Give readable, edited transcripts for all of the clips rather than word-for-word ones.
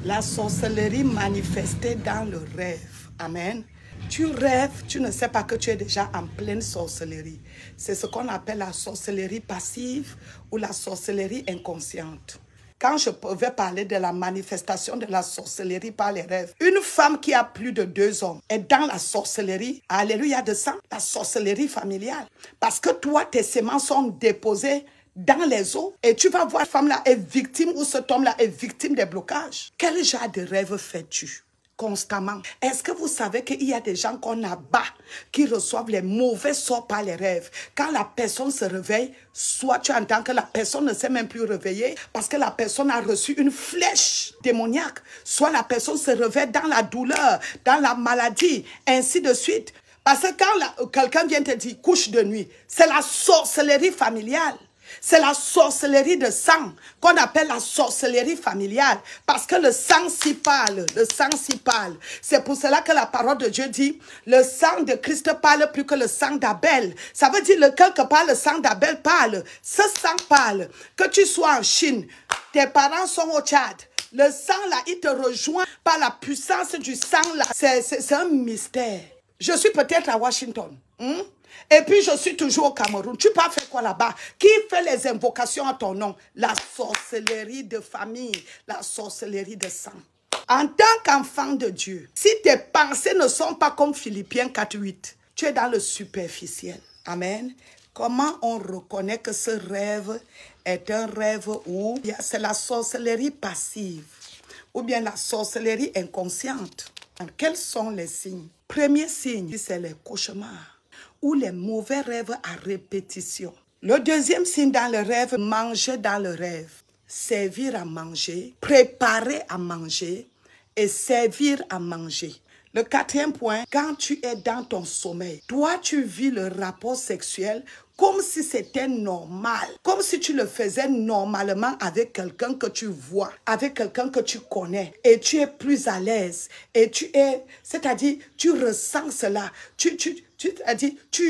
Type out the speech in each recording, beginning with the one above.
La sorcellerie manifestée dans le rêve. Amen. Tu rêves, tu ne sais pas que tu es déjà en pleine sorcellerie. C'est ce qu'on appelle la sorcellerie passive ou la sorcellerie inconsciente. Quand je vais parler de la manifestation de la sorcellerie par les rêves, une femme qui a plus de 2 hommes est dans la sorcellerie, alléluia, de sang, la sorcellerie familiale. Parce que toi, tes semences sont déposées dans les eaux et tu vas voir cette femme-là est victime ou cet homme-là est victime des blocages. Quel genre de rêve fais-tu constamment? Est-ce que vous savez qu'il y a des gens qu'on abat qui reçoivent les mauvais sorts par les rêves? Quand la personne se réveille, soit tu entends que la personne ne s'est même plus réveillée parce que la personne a reçu une flèche démoniaque, soit la personne se réveille dans la douleur, dans la maladie, ainsi de suite. Parce que quand quelqu'un vient te dire couche de nuit, c'est la sorcellerie familiale. C'est la sorcellerie de sang qu'on appelle la sorcellerie familiale parce que le sang s'y parle, le sang s'y parle. C'est pour cela que la parole de Dieu dit le sang de Christ parle plus que le sang d'Abel. Ça veut dire quelque part le sang d'Abel parle, ce sang parle. Que tu sois en Chine, tes parents sont au Tchad, le sang là il te rejoint par la puissance du sang là. C'est un mystère. Je suis peut-être à Washington. Et puis je suis toujours au Cameroun. Tu peux faire quoi là-bas? Qui fait les invocations à ton nom? La sorcellerie de famille, la sorcellerie de sang. En tant qu'enfant de Dieu, si tes pensées ne sont pas comme Philippiens 4:8, tu es dans le superficiel. Amen. Comment on reconnaît que ce rêve est un rêve où c'est la sorcellerie passive ou bien la sorcellerie inconsciente? Quels sont les signes? Premier signe, c'est les cauchemars ou les mauvais rêves à répétition. Le deuxième signe dans le rêve, manger dans le rêve, servir à manger, préparer à manger et servir à manger. Le quatrième point, quand tu es dans ton sommeil, toi tu vis le rapport sexuel comme si c'était normal, comme si tu le faisais normalement avec quelqu'un que tu vois, avec quelqu'un que tu connais et tu es plus à l'aise et c'est-à-dire tu ressens cela, tu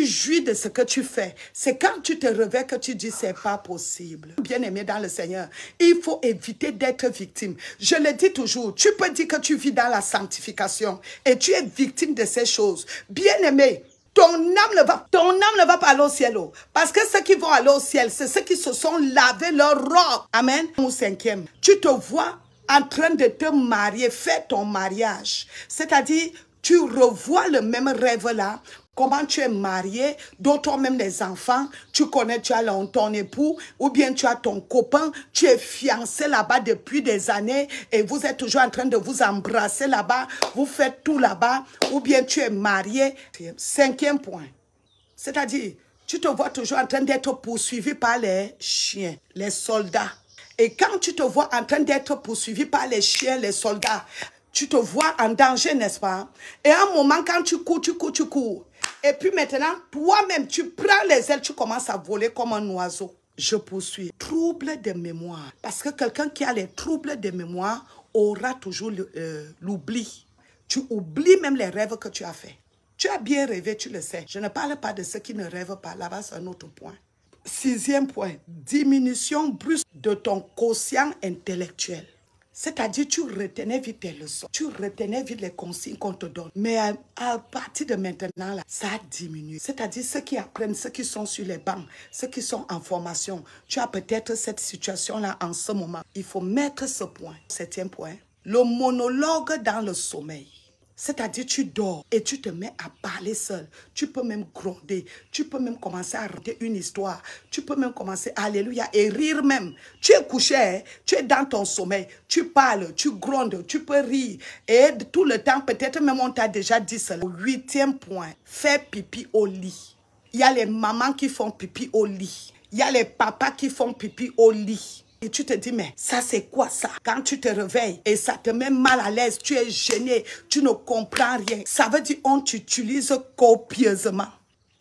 jouis de ce que tu fais. C'est quand tu te réveilles que tu dis c'est pas possible. Bien-aimé dans le Seigneur, il faut éviter d'être victime. Je le dis toujours, tu peux dire que tu vis dans la sanctification et tu es victime de ces choses. Bien-aimé, ton âme ne va pas aller au ciel. Parce que ceux qui vont aller au ciel, c'est ceux qui se sont lavés leur robe. Amen. Au cinquième, tu te vois en train de te marier, fais ton mariage. C'est-à-dire, tu revois le même rêve-là. Comment tu es marié, dont toi-même les enfants, tu connais, tu as ton époux, ou bien tu as ton copain, tu es fiancé là-bas depuis des années et vous êtes toujours en train de vous embrasser là-bas, vous faites tout là-bas, ou bien tu es marié. Cinquième point, c'est-à-dire, tu te vois toujours en train d'être poursuivi par les chiens, les soldats. Et quand tu te vois en train d'être poursuivi par les chiens, les soldats, tu te vois en danger, n'est-ce pas? Et à un moment, quand tu cours. Et puis maintenant, toi-même, tu prends les ailes, tu commences à voler comme un oiseau. Je poursuis. Trouble de mémoire. Parce que quelqu'un qui a les troubles de mémoire aura toujours l'oubli. Tu oublies même les rêves que tu as faits. Tu as bien rêvé, tu le sais. Je ne parle pas de ceux qui ne rêvent pas. Là-bas, c'est un autre point. Sixième point. Diminution brusque de ton quotient intellectuel. C'est-à-dire, tu retenais vite tes leçons, tu retenais vite les consignes qu'on te donne. Mais à partir de maintenant, là, ça a diminué. C'est-à-dire, ceux qui apprennent, ceux qui sont sur les bancs, ceux qui sont en formation, tu as peut-être cette situation-là en ce moment. Il faut mettre ce point. Septième point, le monologue dans le sommeil. C'est-à-dire, tu dors et tu te mets à parler seul. Tu peux même gronder. Tu peux même commencer à raconter une histoire. Tu peux même commencer, alléluia, et rire même. Tu es couché, hein? Tu es dans ton sommeil. Tu parles, tu grondes, tu peux rire. Et tout le temps, peut-être même on t'a déjà dit cela. Huitième point, fais pipi au lit. Il y a les mamans qui font pipi au lit. Il y a les papas qui font pipi au lit. Et tu te dis, mais ça c'est quoi ça? Quand tu te réveilles et ça te met mal à l'aise, tu es gêné, tu ne comprends rien. Ça veut dire on t'utilise copieusement.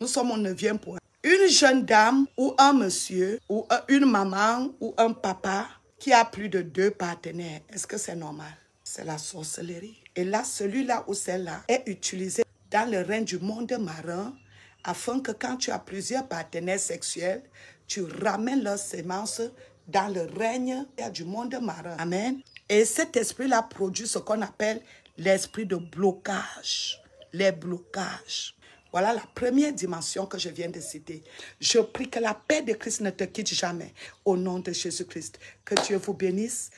Nous sommes au 9e point. Une jeune dame ou un monsieur ou une maman ou un papa qui a plus de 2 partenaires, est-ce que c'est normal? C'est la sorcellerie. Et là, celui-là ou celle-là est utilisé dans le règne du monde marin afin que quand tu as plusieurs partenaires sexuels, tu ramènes leurs semences dans le règne du monde marin. Amen. Et cet esprit-là produit ce qu'on appelle l'esprit de blocage. Les blocages. Voilà la première dimension que je viens de citer. Je prie que la paix de Christ ne te quitte jamais. Au nom de Jésus-Christ. Que Dieu vous bénisse.